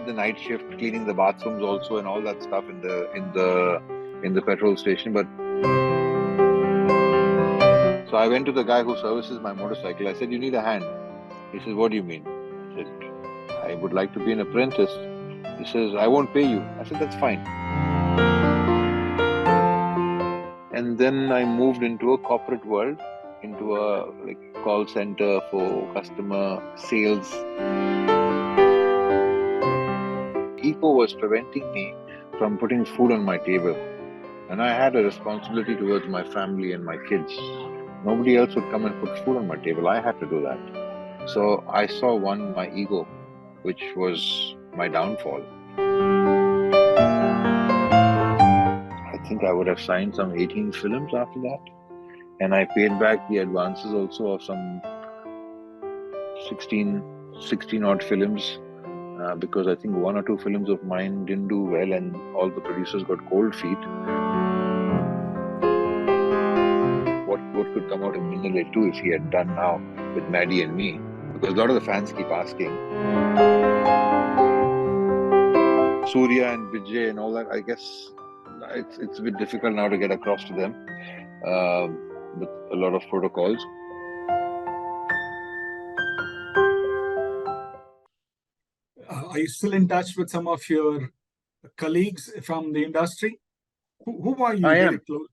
did the night shift, cleaning the bathrooms also and all that stuff in the petrol station. But so I went to the guy who services my motorcycle. I said, "You need a hand." He says, "What do you mean?" I said, "I would like to be an apprentice." He says, "I won't pay you." I said, "That's fine." And then I moved into a corporate world, into a call center for customer sales. Ego was preventing me from putting food on my table. And I had a responsibility towards my family and my kids. Nobody else would come and put food on my table. I had to do that. So I saw my ego, which was my downfall. I think I would have signed some 18 films after that. And I paid back the advances also of some 16 odd films. Because I think 1 or 2 films of mine didn't do well and all the producers got cold feet. What could come out of Minnale 2 if he had done now with Maddie and me? Because a lot of the fans keep asking. Surya and Vijay and all that, I guess it's a bit difficult now to get across to them with a lot of protocols. Are you still in touch with some of your colleagues from the industry? Who are you very close?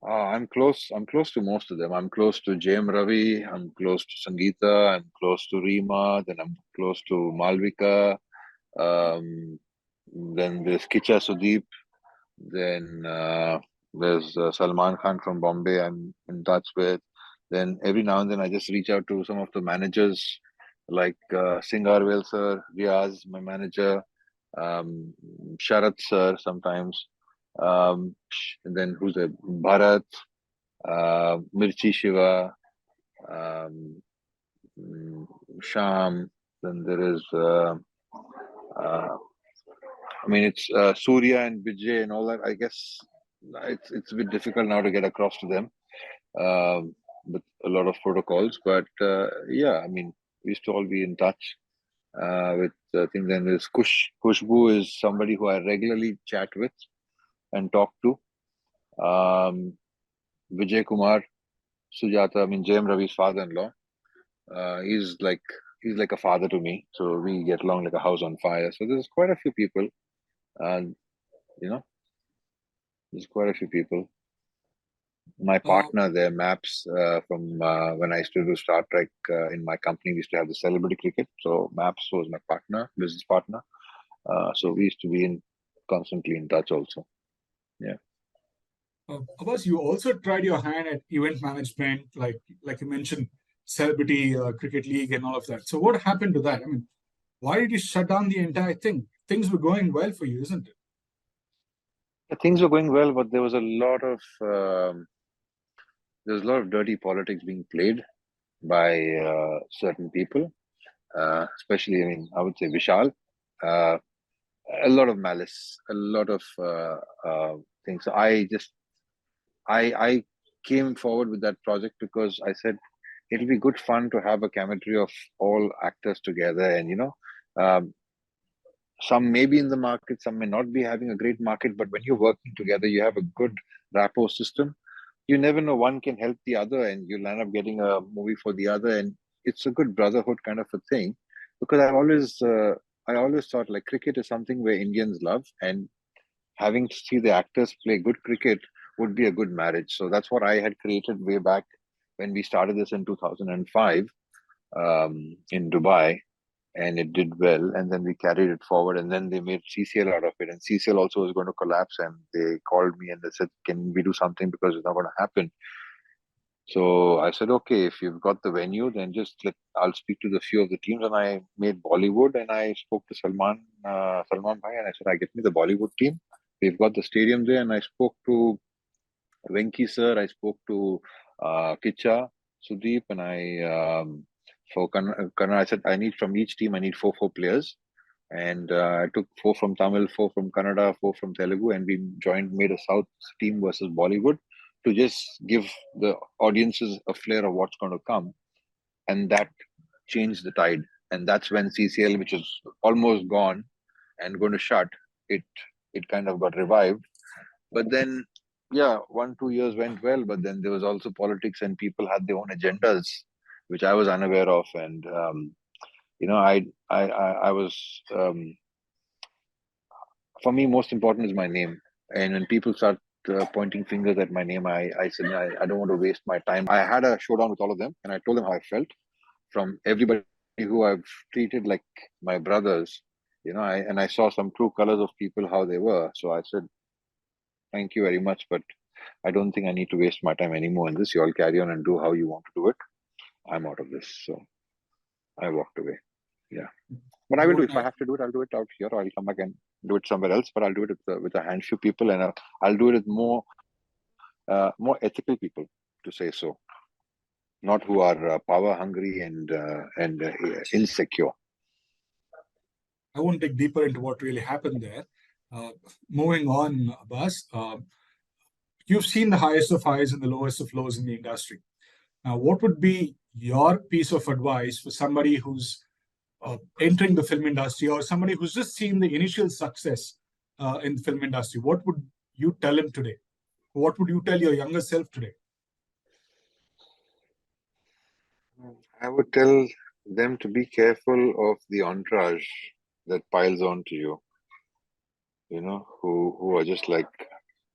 I'm close to most of them. I'm close to JM Ravi, I'm close to Sangeeta, I'm close to Reema, then I'm close to Malvika, then there's Kicha Sudeep, then there's Salman Khan from Bombay I'm in touch with. Then every now and then I just reach out to some of the managers like Singarwel sir, Riaz, my manager, Sharat sir sometimes. And then who's there? Bharat, Mirchi Shiva, Sham. Then there is, it's Surya and Vijay and all that. I guess it's a bit difficult now to get across to them with a lot of protocols. But yeah, we used to all be in touch. With I think then there's Kushbu is somebody who I regularly chat with and talk to. Vijay Kumar, Sujata, JM Ravi's father-in-law. He's like a father to me. So we get along like a house on fire. So there's quite a few people. There's quite a few people. My partner there, Maps, from when I used to do Star Trek in my company, we used to have the celebrity cricket. So Maps was my partner, business partner. So we used to be constantly in touch also. Yeah. Abbas, you also tried your hand at event management, like you mentioned, celebrity cricket league and all of that. So what happened to that? Why did you shut down the entire thing? Things were going well for you, isn't it? Things were going well, but there was a lot of dirty politics being played by certain people, especially, I would say Vishal. A lot of malice, a lot of things. So I came forward with that project because I said it'll be good fun to have a chemistry of all actors together, and some may be in the market, some may not be having a great market, but when you're working together, you have a good rapport system. You never know, one can help the other, and you'll end up getting a movie for the other, and it's a good brotherhood kind of a thing. Because I always thought like cricket is something where Indians love, and having to see the actors play good cricket would be a good marriage. So that's what I had created way back when we started this in 2005 in Dubai, and it did well. And then we carried it forward, and then they made CCL out of it. And CCL also was going to collapse, and they called me and they said, "Can we do something because it's not going to happen?" So I said, "Okay, if you've got the venue, then I'll speak to the few of the teams." And I made Bollywood, and I spoke to Salman Bhai, and I said, "I get me the Bollywood team. We've got the stadium there." And I spoke to Venki sir, I spoke to Kicha, Sudeep, and for Kannada, I said, from each team, I need four players. And I took 4 from Tamil, 4 from Kannada, 4 from Telugu, and we made a South team versus Bollywood to just give the audiences a flair of what's going to come. And that changed the tide. and that's when CCL, which was almost gone and going to shut, it it kind of got revived. But then, yeah, 1 2 years went well, but then there was also politics, and people had their own agendas, which I was unaware of, and I was for me, most important is my name. And when people start pointing fingers at my name, I said, I don't want to waste my time. I had a showdown with all of them, and I told them how I felt from everybody who I've treated like my brothers. I saw some true colors of people, how they were. So I said, thank you very much, but I don't think I need to waste my time anymore in this. You all carry on and do how you want to do it. I'm out of this. So I walked away. Yeah. But I will do. If I have to do it, I'll do it out here, or I'll come back and do it somewhere else. But I'll do it with a handful of people, and I'll do it with more ethical people, to say so, not who are power hungry and insecure. I won't dig deeper into what really happened there. Moving on, Abbas, you've seen the highest of highs and the lowest of lows in the industry. Now, what would be your piece of advice for somebody who's entering the film industry, or somebody who's just seen the initial success in the film industry? What would you tell him today? What would you tell your younger self today? I would tell them to be careful of the entourage that piles on to you. Who are just like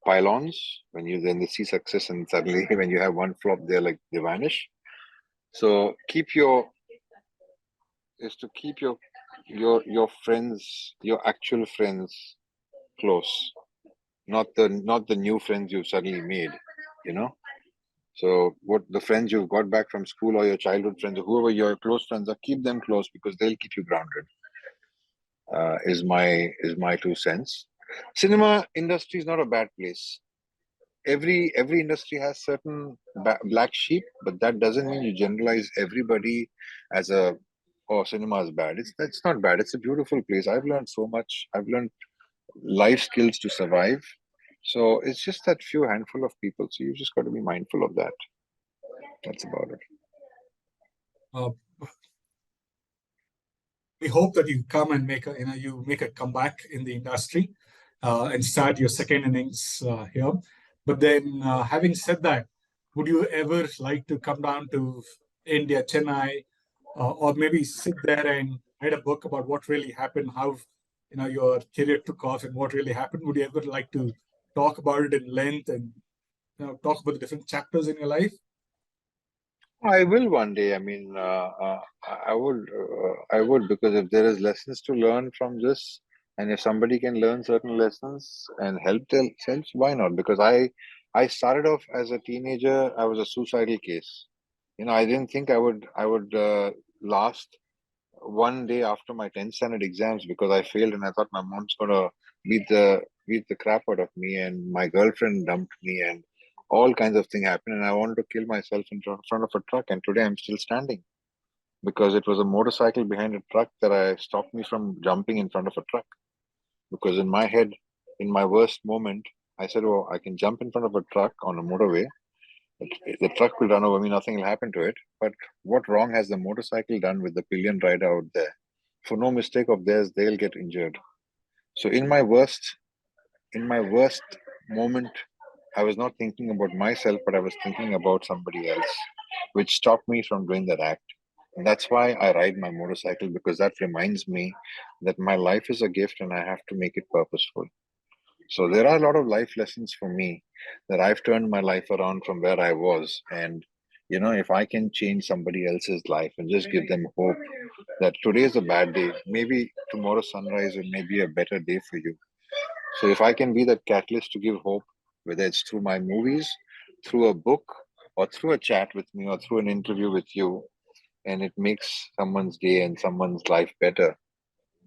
pylons. When you then they see success, and suddenly when you have one flop, they vanish. So keep your friends, your actual friends, close, not the new friends you've suddenly made. You know. So what the friends you've got back from school, or your childhood friends, or whoever your close friends are, keep them close, because they'll keep you grounded. Is my 2 cents. Cinema industry is not a bad place. Every industry has certain black sheep, but that doesn't mean you generalize everybody as a, oh, cinema is bad. That's not bad. It's a beautiful place. I've learned so much. I've learned life skills to survive. So it's just that few handful of people. So you just got to be mindful of that. That's about it. Uh, we hope that you come and you make a comeback in the industry and start your second innings here. But then, having said that, would you ever like to come down to India, Chennai, or maybe sit there and write a book about what really happened, how your career took off, and what really happened? Would you ever like to talk about it in length and talk about the different chapters in your life? I will one day. I mean, I would, because if there is lessons to learn from this, and if somebody can learn certain lessons and help themselves, why not? Because I started off as a teenager. I was a suicidal case. I didn't think I would last one day after my 10th standard exams, because I failed, and I thought my mom's gonna beat the crap out of me, and my girlfriend dumped me, and all kinds of things happened, and I wanted to kill myself in front of a truck, and today I'm still standing because it was a motorcycle behind a truck that I stopped me from jumping in front of a truck. Because in my head, in my worst moment, I said, "Oh, I can jump in front of a truck on a motorway. The truck will run over me, nothing will happen to it. But what wrong has the motorcycle done with the pillion rider out there? For no mistake of theirs, they'll get injured." So in my worst moment, I was not thinking about myself, but I was thinking about somebody else, which stopped me from doing that act. And that's why I ride my motorcycle, because that reminds me that my life is a gift and I have to make it purposeful. So there are a lot of life lessons for me, that I've turned my life around from where I was. And, if I can change somebody else's life and just give them hope that today is a bad day, maybe tomorrow sunrise will maybe a better day for you. So if I can be that catalyst to give hope, whether it's through my movies, through a book, or through a chat with me, or through an interview with you, and it makes someone's day and someone's life better,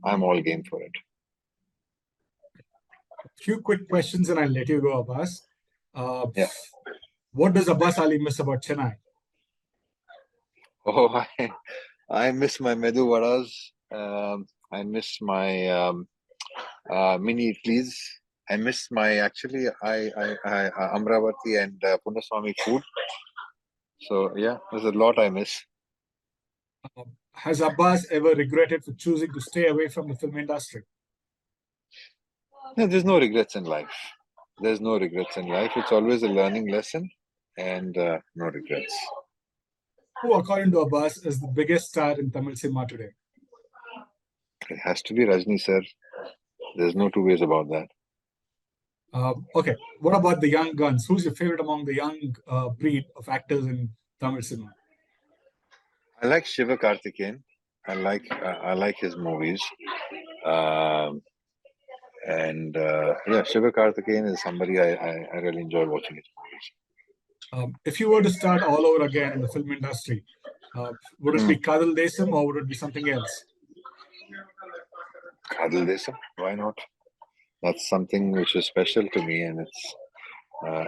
I'm all game for it. A few quick questions and I'll let you go, Abbas. Yeah. What does Abbas Ali miss about Chennai? Oh, I miss my medu vadas. I miss my mini idlis. I miss my I Amravati and Punaswamy food. So yeah, there's a lot I miss. Has Abbas ever regretted for choosing to stay away from the film industry? No, there's no regrets in life. There's no regrets in life. It's always a learning lesson, and no regrets. Who, according to Abbas, is the biggest star in Tamil cinema today? It has to be Rajni, sir. There's no two ways about that. Okay, what about the young guns? Who's your favorite among the young breed of actors in Tamil cinema? I like Shiva Karthikeyan. I like his movies. Yeah, Shiva Karthikeyan is somebody I really enjoy watching his movies. If you were to start all over again in the film industry, would it be Kadal Desam or would it be something else? Kadal Desam, why not? That's something which is special to me, and it's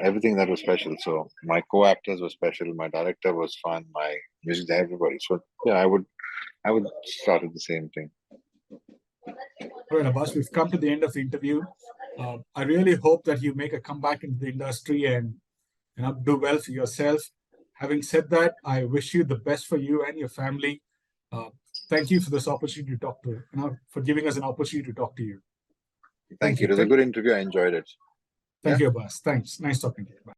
everything that was special. So my co-actors were special, my director was fun, my music, everybody. So yeah, I would start with the same thing. All right, Abbas, we've come to the end of the interview. I really hope that you make a comeback into the industry and do well for yourself. Having said that, I wish you the best for you and your family. Thank you for this opportunity to talk to, for giving us an opportunity to talk to you. Thank you. It was a good interview. I enjoyed it. Thank you, Abbas. Thanks. Nice talking to you. Bye.